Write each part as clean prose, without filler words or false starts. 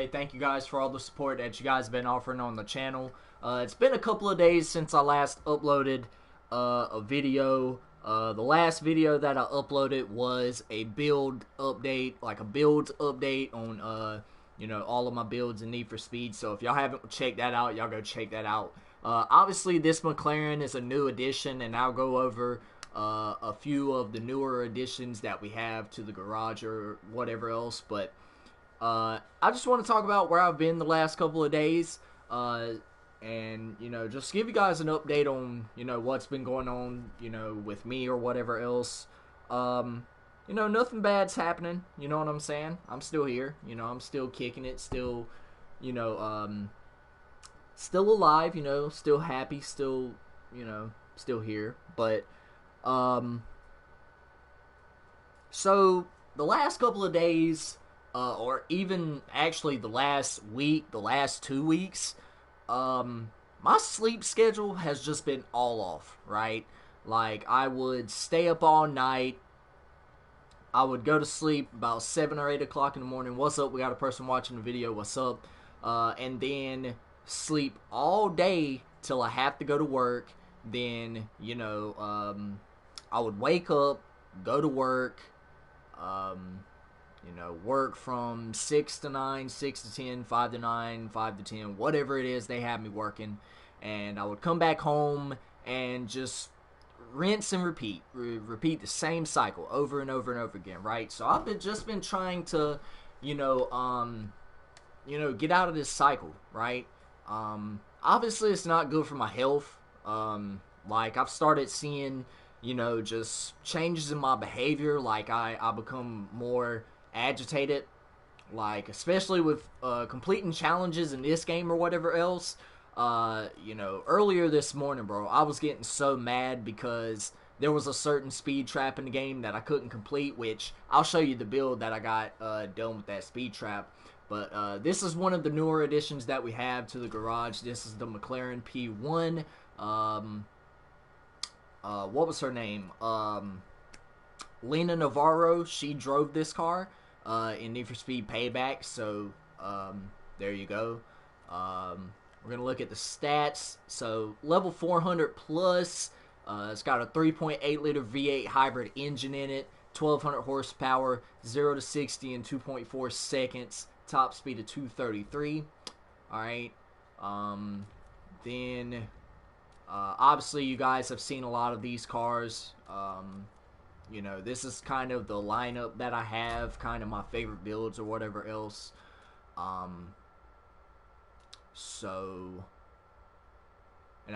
Hey, thank you guys for all the support that you guys have been offering on the channel. It's been a couple of days since I last uploaded a video. The last video that I uploaded was a build update, like a build update on all of my builds in Need for Speed. So if y'all haven't checked that out, y'all go check that out. Obviously, this McLaren is a new addition, and I'll go over a few of the newer additions that we have to the garage or whatever else, but I just want to talk about where I've been the last couple of days, and just give you guys an update on what's been going on with me or whatever else. Nothing bad's happening. You know what I'm saying? I'm still here. I'm still kicking it. Still, still alive. Still happy. Still, still here. But so the last couple of days. Or even actually the last week, the last 2 weeks, my sleep schedule has just been all off, right? Like, I would stay up all night. I would go to sleep about 7 or 8 o'clock in the morning. What's up? We got a person watching the video. What's up? And then sleep all day till I have to go to work. Then, I would wake up, go to work, work from 6 to 9, 6 to 10, 5 to 9, 5 to 10, whatever it is they have me working. And I would come back home and just rinse and repeat. Repeat the same cycle over and over and over again, right? So I've just been trying to, get out of this cycle, right? Obviously it's not good for my health. Like, I've started seeing, just changes in my behavior. Like, I become more agitated, like, especially with completing challenges in this game or whatever else. Earlier this morning, bro, I was getting so mad because there was a certain speed trap in the game that I couldn't complete, which I'll show you the build that I got done with that speed trap. But this is one of the newer additions that we have to the garage. This is the McLaren P1. What was her name? Lena Navarro. She drove this car in Need for Speed Payback. So there you go. We're gonna look at the stats. So level 400 plus. It's got a 3.8 liter V8 hybrid engine in it. 1200 horsepower, 0 to 60 in 2.4 seconds. Top speed of 233. All right. Then obviously you guys have seen a lot of these cars. This is kind of the lineup that I have, kind of my favorite builds or whatever else. And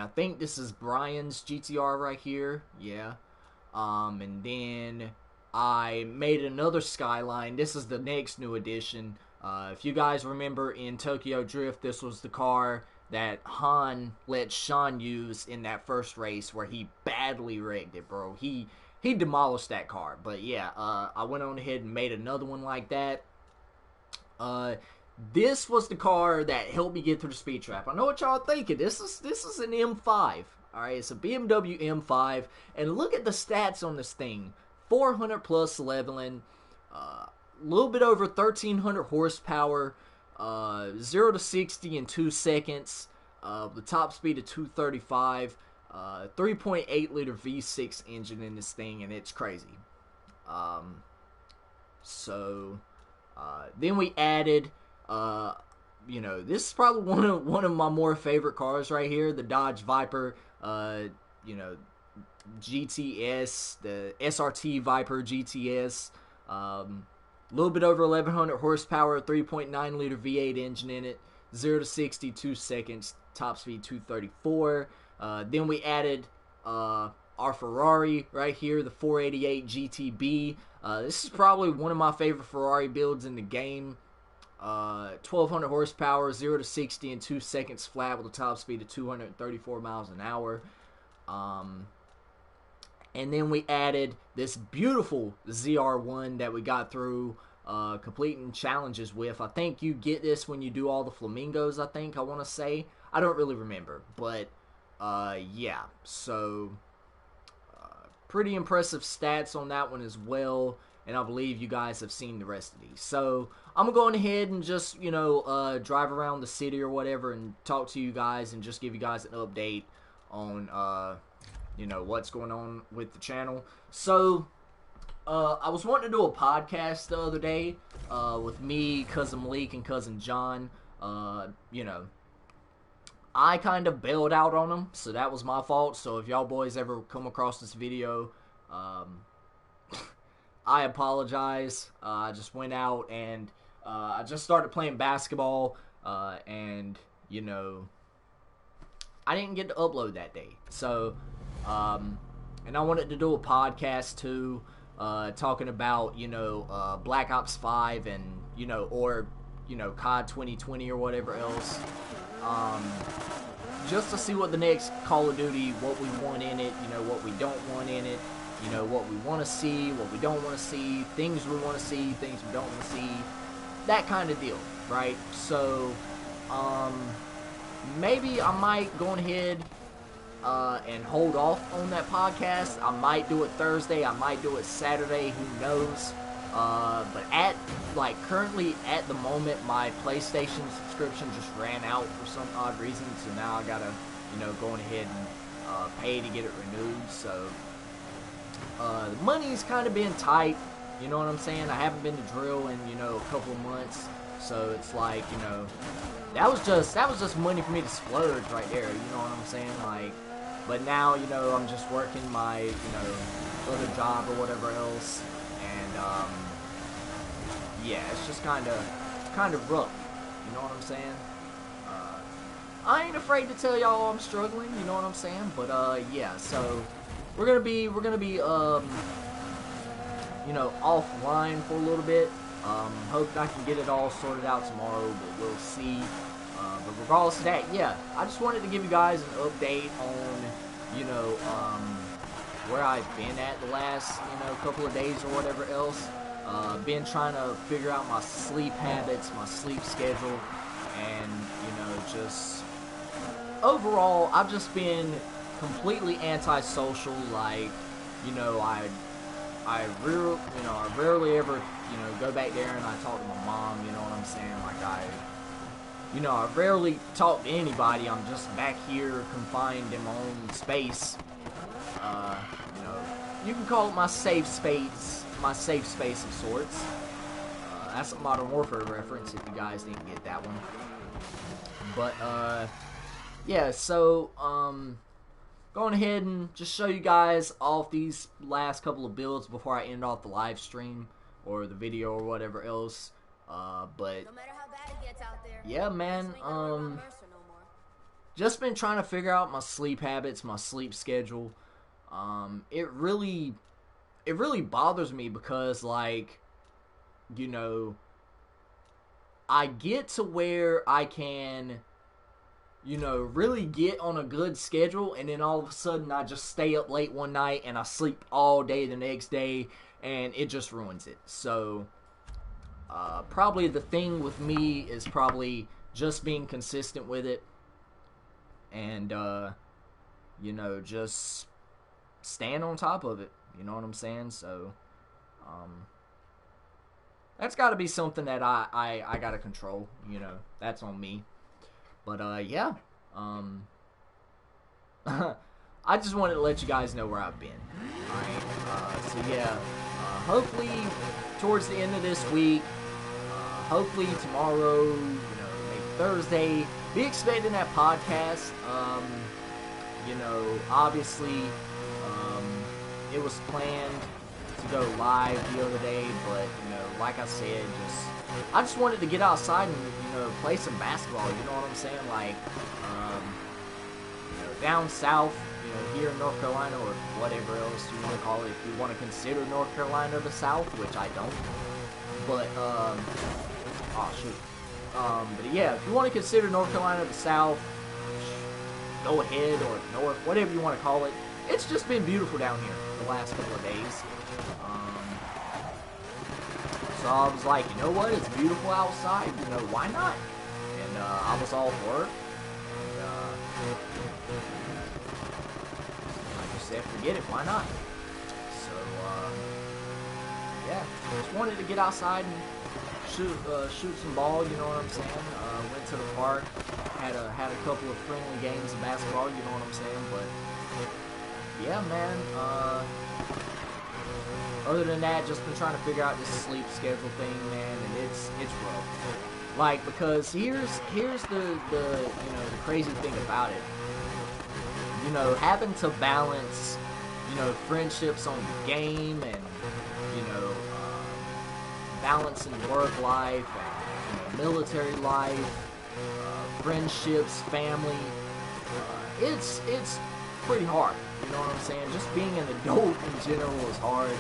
I think this is Brian's GTR right here. Yeah. And then I made another Skyline. This is the next new addition. If you guys remember in Tokyo Drift, this was the car that Han let Sean use in that first race where he badly wrecked it, bro. He demolished that car. But yeah, I went on ahead and made another one like that. This was the car that helped me get through the speed trap. I know what y'all thinking. This is an M5. Alright, it's a BMW M5. And look at the stats on this thing. 400 plus leveling. A little bit over 1300 horsepower. 0 to 60 in 2 seconds. The top speed of 235. 3.8 liter V6 engine in this thing, and it's crazy. Then we added, this is probably one of my more favorite cars right here, the Dodge Viper, GTS, the SRT Viper GTS. A little bit over 1100 horsepower, 3.9 liter V8 engine in it, 0 to 60, 2 seconds, top speed 234. Then we added our Ferrari right here, the 488 GTB. This is probably one of my favorite Ferrari builds in the game. 1200 horsepower, 0 to 60 in 2 seconds flat with a top speed of 234 miles an hour. And then we added this beautiful ZR1 that we got through completing challenges with. I think you get this when you do all the flamingos, I want to say. I don't really remember, but yeah. So pretty impressive stats on that one as well. and I believe you guys have seen the rest of these. So I'm going ahead and just, you know, drive around the city or whatever and talk to you guys and just give you guys an update on, you know, what's going on with the channel. So, I was wanting to do a podcast the other day, with me, Cousin Malik, and Cousin John. You know, I kind of bailed out on them, so that was my fault. So if y'all boys ever come across this video, I apologize. I just went out and I just started playing basketball, and, you know, I didn't get to upload that day. So, and I wanted to do a podcast too, talking about, you know, Black Ops 5 and, you know, or, you know, COD 2020 or whatever else. Just to see what the next Call of Duty, what we want in it, you know, what we don't want in it, you know, what we want to see, what we don't want to see, things we want to see, things we don't want to see, that kind of deal, right? So, maybe I might go ahead and hold off on that podcast. I might do it Thursday, I might do it Saturday, who knows? But currently at the moment, my PlayStation subscription just ran out for some odd reason, so now I gotta, you know, go ahead and pay to get it renewed. So the money's kind of been tight, you know what I'm saying? I haven't been to drill in, you know, a couple of months, so it's like, you know, that was just money for me to splurge right there, you know what I'm saying? Like, but now, you know, I'm just working my, you know, other job or whatever else, and yeah, it's just kind of rough, you know what I'm saying? I ain't afraid to tell y'all I'm struggling, you know what I'm saying? But yeah, so we're gonna be you know, offline for a little bit. Hope I can get it all sorted out tomorrow, but we'll see. But regardless of that, yeah, I just wanted to give you guys an update on, you know, where I've been at the last, you know, couple of days or whatever else. Been trying to figure out my sleep habits, my sleep schedule, and, you know, just overall, I've just been completely antisocial. Like, you know, I rarely ever, you know, go back there and I talk to my mom, you know what I'm saying? Like, I rarely talk to anybody. I'm just back here confined in my own space. You know, you can call it my safe space of sorts. That's a Modern Warfare reference if you guys didn't get that one. But, yeah, so, going ahead and just show you guys off these last couple of builds before I end off the live stream or the video or whatever else. But, yeah, man, just been trying to figure out my sleep habits, my sleep schedule. It really bothers me because, like, you know, I get to where I can, you know, really get on a good schedule, and then all of a sudden I just stay up late one night and I sleep all day the next day, and it just ruins it. So, probably the thing with me is probably just being consistent with it, and, you know, just staying on top of it, you know what I'm saying? So, that's got to be something that I got to control, you know, that's on me. But, yeah, I just wanted to let you guys know where I've been, alright? So, yeah, hopefully towards the end of this week, hopefully tomorrow, you know, maybe Thursday, be expecting that podcast. You know, obviously, it was planned to go live the other day, but, you know, like I said, I just wanted to get outside and, you know, play some basketball, you know what I'm saying? Like, you know, down south, you know, here in North Carolina, or whatever else you want to call it, if you want to consider North Carolina the South, which I don't. But, oh, shoot. But yeah, if you want to consider North Carolina the South, go ahead, or North, whatever you want to call it. It's just been beautiful down here the last couple of days. So I was like, you know what, it's beautiful outside, you know, why not? And I was all for it. And like I said, forget it, why not? So, yeah, just wanted to get outside and shoot some ball, you know what I'm saying? Went to the park, had a couple of friendly games of basketball, you know what I'm saying? But yeah, man. Other than that, just been trying to figure out this sleep schedule thing, man, and it's rough. Like, because here's the the crazy thing about it. You know, having to balance, you know, friendships on the game and, you know, balancing work life and, you know, military life, friendships, family. It's pretty hard. You know what I'm saying? Just being an adult in general is hard.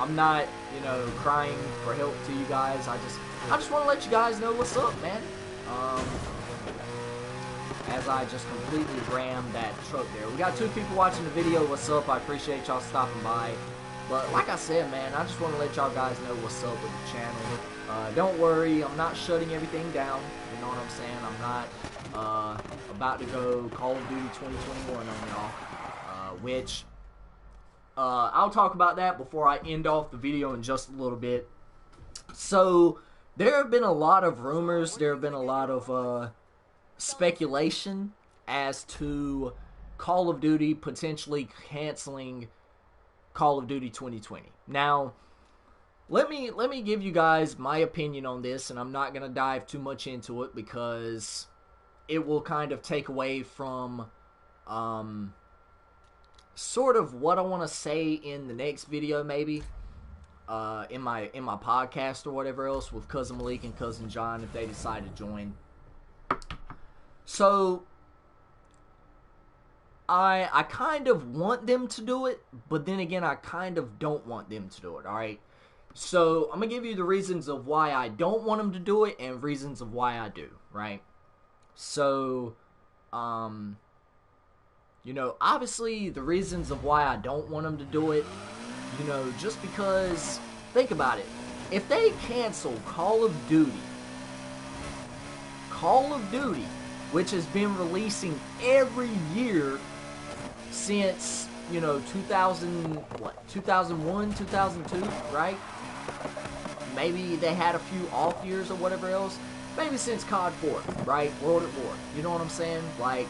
I'm not, you know, crying for help to you guys. I just want to let you guys know what's up, man. As I just completely rammed that truck there. We got 2 people watching the video. What's up? I appreciate y'all stopping by. But like I said, man, I just want to let y'all guys know what's up with the channel. Don't worry, I'm not shutting everything down. You know what I'm saying? I'm not about to go Call of Duty 2021 on y'all. Which I'll talk about that before I end off the video in just a little bit. So there have been a lot of rumors. There have been a lot of speculation as to Call of Duty potentially canceling Call of Duty 2020. Now, let me give you guys my opinion on this, and I'm not going to dive too much into it because it will kind of take away from sort of what I want to say in the next video, maybe in my podcast or whatever else with Cousin Malik and Cousin John if they decide to join. So I kind of want them to do it, but then again, I kind of don't want them to do it, alright? So, I'm going to give you the reasons of why I don't want them to do it and reasons of why I do, right? So, you know, obviously, the reasons of why I don't want them to do it, you know, just because, think about it. If they cancel Call of Duty, which has been releasing every year since, you know, 2001, 2002, right? Maybe they had a few off years or whatever else. Maybe since COD 4, right? World at War. You know what I'm saying? Like,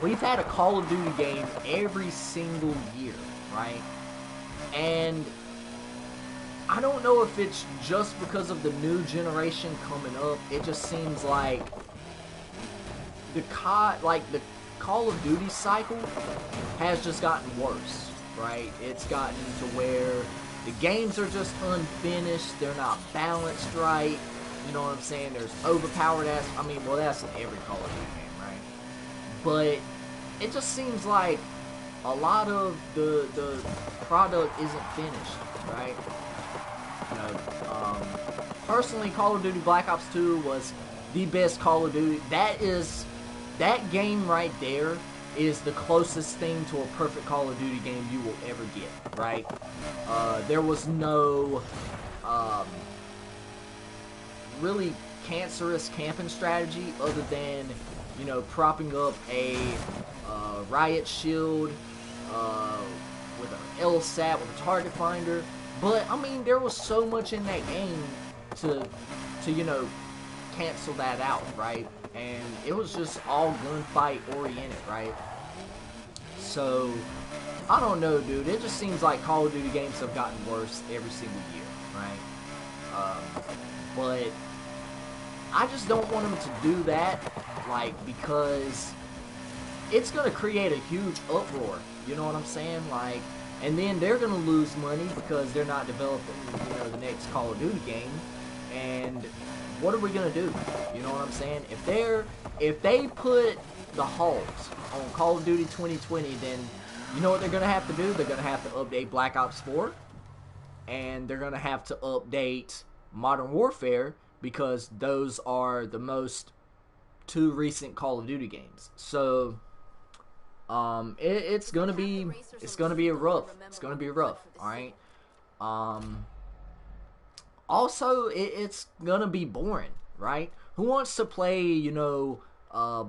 we've had a Call of Duty game every single year, right? And I don't know if it's just because of the new generation coming up. It just seems like the Call of Duty cycle has just gotten worse, right? It's gotten to where the games are just unfinished. They're not balanced right. You know what I'm saying? There's overpowered ass. I mean, well, that's in every Call of Duty game, right? But it just seems like a lot of the product isn't finished, right? You know, personally, Call of Duty Black Ops 2 was the best Call of Duty. That game right there is the closest thing to a perfect Call of Duty game you will ever get, right? There was no really cancerous camping strategy other than, you know, propping up a riot shield with an LSAT with a target finder. But I mean, there was so much in that game to you know, cancel that out, right? And it was just all gunfight oriented, right? So I don't know, dude. It just seems like Call of Duty games have gotten worse every single year, right? But I just don't want them to do that, like, because it's going to create a huge uproar, you know what I'm saying? Like, and then they're going to lose money because they're not developing, you know, the next Call of Duty game, and what are we going to do? You know what I'm saying? If they put the halt on Call of Duty 2020, then you know what they're going to have to do? They're going to have to update Black Ops 4, and they're going to have to update Modern Warfare, because those are the most 2 recent Call of Duty games. So it's gonna be rough. It's gonna be rough. All right. Also, it's gonna be boring, right? Who wants to play, you know,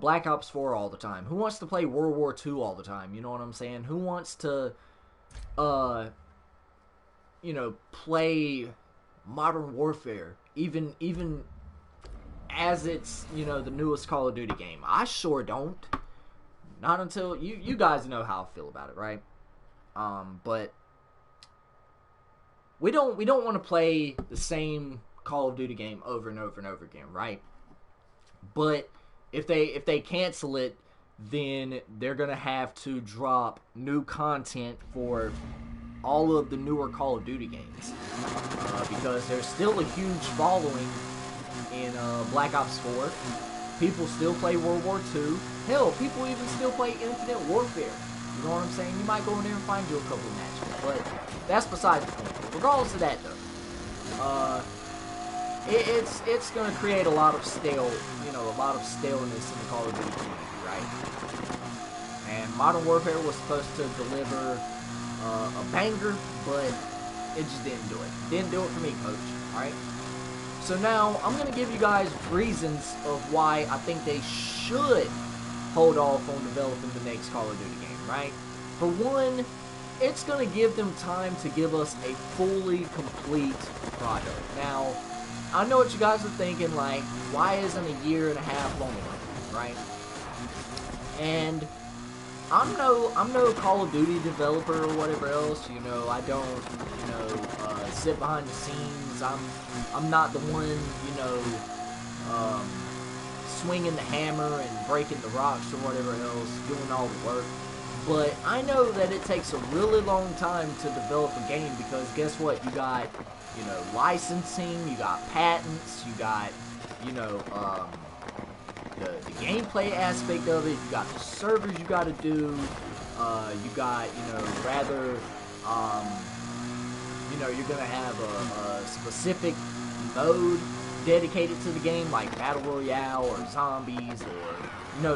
Black Ops 4 all the time? Who wants to play World War II all the time? You know what I'm saying? Who wants to, you know, play Modern Warfare, even as it's, you know, the newest Call of Duty game. I sure don't. Not until you guys know how I feel about it, right? But we don't want to play the same Call of Duty game over and over and over again, right? But if they cancel it, then they're gonna have to drop new content for all of the newer Call of Duty games, because there's still a huge following in Black Ops 4. People still play World War II. Hell, people even still play Infinite Warfare. You know what I'm saying? You might go in there and find you a couple of matches, but that's beside the point. Regardless of that, though, it's going to create a lot of staleness in the Call of Duty community, right? And Modern Warfare was supposed to deliver a banger, but it just didn't do it. Didn't do it for me, coach. All right. So now I'm going to give you guys reasons of why I think they should hold off on developing the next Call of Duty game, right? For one, it's going to give them time to give us a fully complete product. Now, I know what you guys are thinking, like, why isn't a year and a half long enough, right? And I'm no Call of Duty developer or whatever else. You know, I don't, sit behind the scenes. I'm not the one, swinging the hammer and breaking the rocks or whatever else, doing all the work. But I know that it takes a really long time to develop a game because guess what? You got, licensing, you got patents, you got, the gameplay aspect of it, you got the servers you got to do, you got, you're going to have a specific mode dedicated to the game, like Battle Royale or Zombies or,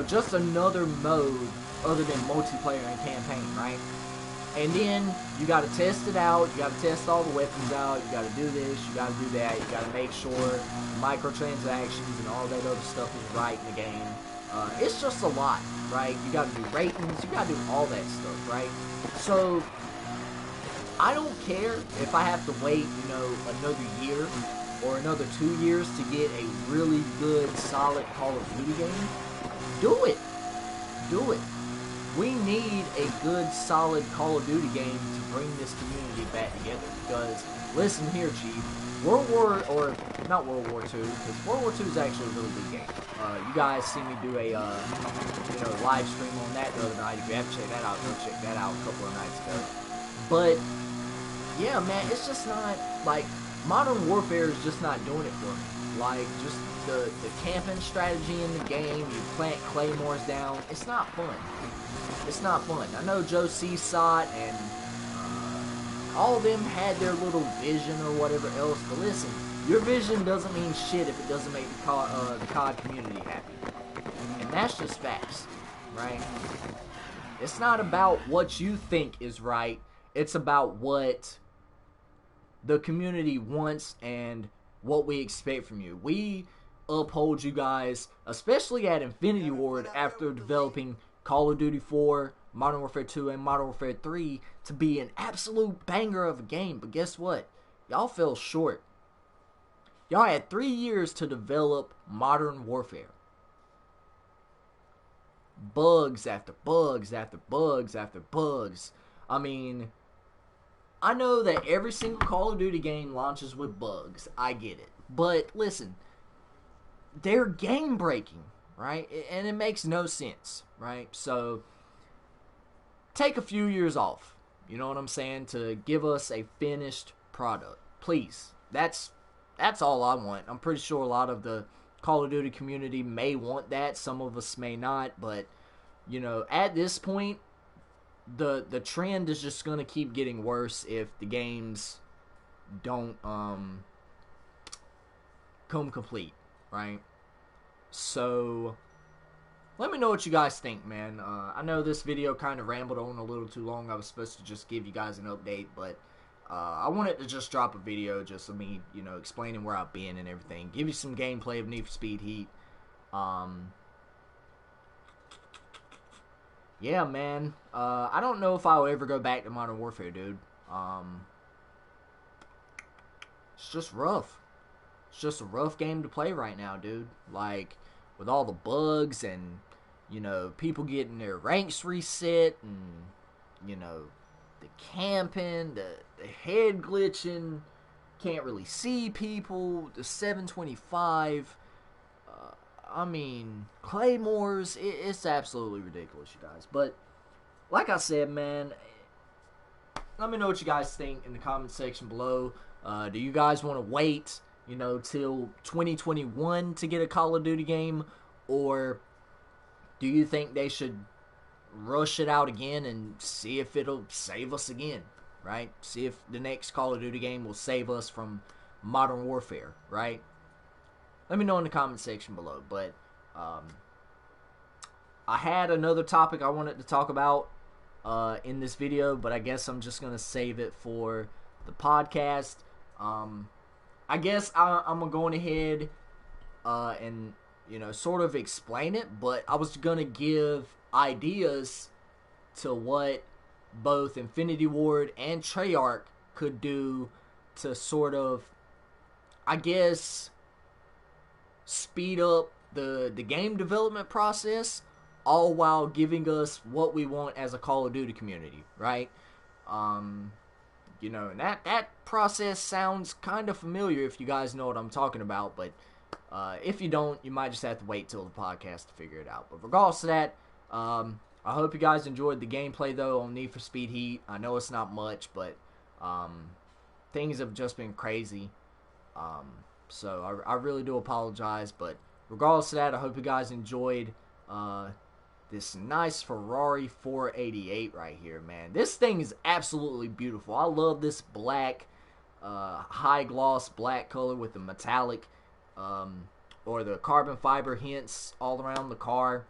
just another mode other than multiplayer and campaign, right? And then you got to test it out, you got to test all the weapons out, you got to do this, you got to do that, you got to make sure microtransactions and all that other stuff is right in the game. It's just a lot, right? You got to do ratings, you got to do all that stuff, right? So I don't care if I have to wait, another year or another 2 years to get a really good, solid Call of Duty game. Do it. Do it. We need a good, solid Call of Duty game to bring this community back together. Because, listen here, Chief, not World War II, because World War II is actually a really good game. You guys see me do a, live stream on that the other night. If you have to check that out, go check that out a couple of nights ago. But, yeah, man, it's just not, like, Modern Warfare is just not doing it for me. Like, just the camping strategy in the game, you plant claymores down, it's not fun. It's not fun. I know Joe Seasot and all of them had their little vision or whatever else, but listen, your vision doesn't mean shit if it doesn't make the COD community happy. And that's just facts, right? It's not about what you think is right, it's about what the community wants and what we expect from you. We uphold you guys, especially at Infinity Ward after developing Call of Duty 4, Modern Warfare 2, and Modern Warfare 3 to be an absolute banger of a game. But guess what? Y'all fell short. Y'all had 3 years to develop Modern Warfare. Bugs after bugs after bugs after bugs. I mean, I know that every single Call of Duty game launches with bugs. I get it. But listen, they're game breaking, right? And it makes no sense, right? So take a few years off, you know what I'm saying, to give us a finished product. Please. That's all I want. I'm pretty sure a lot of the Call of Duty community may want that. Some of us may not, but at this point, the trend is just going to keep getting worse if the games don't come complete, right? So let me know what you guys think, man. I know this video kind of rambled on a little too long. I was supposed to just give you guys an update, but I wanted to just drop a video just of me, explaining where I've been and everything. Give you some gameplay of Need for Speed Heat. Yeah, man. I don't know if I'll ever go back to Modern Warfare, dude. it's just rough. It's just a rough game to play right now, dude. Like, with all the bugs and, you know, people getting their ranks reset and, you know, the camping, the head glitching, can't really see people, the 725. I mean, claymores, it's absolutely ridiculous, you guys. But, like I said, man, let me know what you guys think in the comment section below. Do you guys want to wait, you know, till 2021 to get a Call of Duty game? Or do you think they should rush it out again and see if it'll save us again, right? See if the next Call of Duty game will save us from Modern Warfare, right? Let me know in the comment section below. But I had another topic I wanted to talk about in this video, but I guess I'm just going to save it for the podcast. I guess I'm going ahead and, you know, sort of explain it, but I was going to give ideas to what both Infinity Ward and Treyarch could do to sort of, I guess, speed up the game development process, all while giving us what we want as a Call of Duty community, right? You know, and that process sounds kind of familiar if you guys know what I'm talking about, but if you don't, you might just have to wait till the podcast to figure it out. But regardless of that, I hope you guys enjoyed the gameplay, though, on Need for Speed Heat. I know it's not much, but things have just been crazy. So I really do apologize, but regardless of that, I hope you guys enjoyed this nice Ferrari 488 right here, man. This thing is absolutely beautiful. I love this black, high gloss black color with the metallic or the carbon fiber hints all around the car.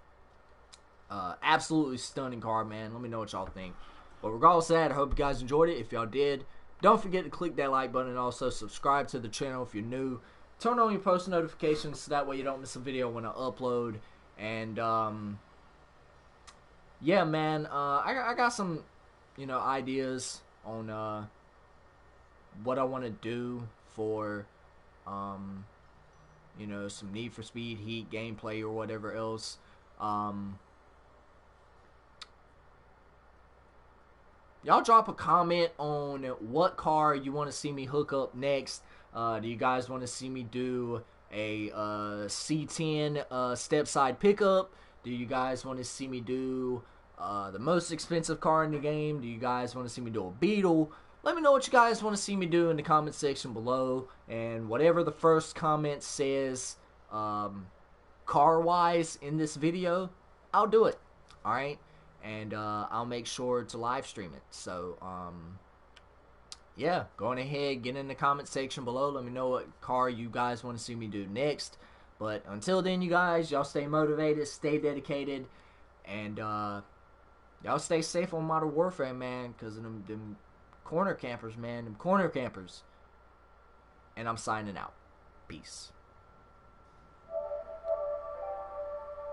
Absolutely stunning car, man. Let me know what y'all think. But regardless of that, I hope you guys enjoyed it. If y'all did, don't forget to click that like button and also subscribe to the channel if you're new. Turn on your post notifications so that way you don't miss a video when I upload. And yeah, man, I got some, you know, ideas on what I want to do for you know, some Need for Speed Heat gameplay or whatever else. Y'all drop a comment on what car you want to see me hook up next. Do you guys want to see me do a C10 step side pickup? Do you guys want to see me do the most expensive car in the game? Do you guys want to see me do a Beetle? Let me know what you guys want to see me do in the comment section below. And whatever the first comment says car-wise in this video, I'll do it. Alright? And I'll make sure to live stream it. So, yeah, go on ahead, get in the comment section below. Let me know what car you guys want to see me do next. But until then, you guys, y'all stay motivated, stay dedicated, and y'all stay safe on Modern Warfare, man, because of them corner campers, man, them corner campers. And I'm signing out. Peace.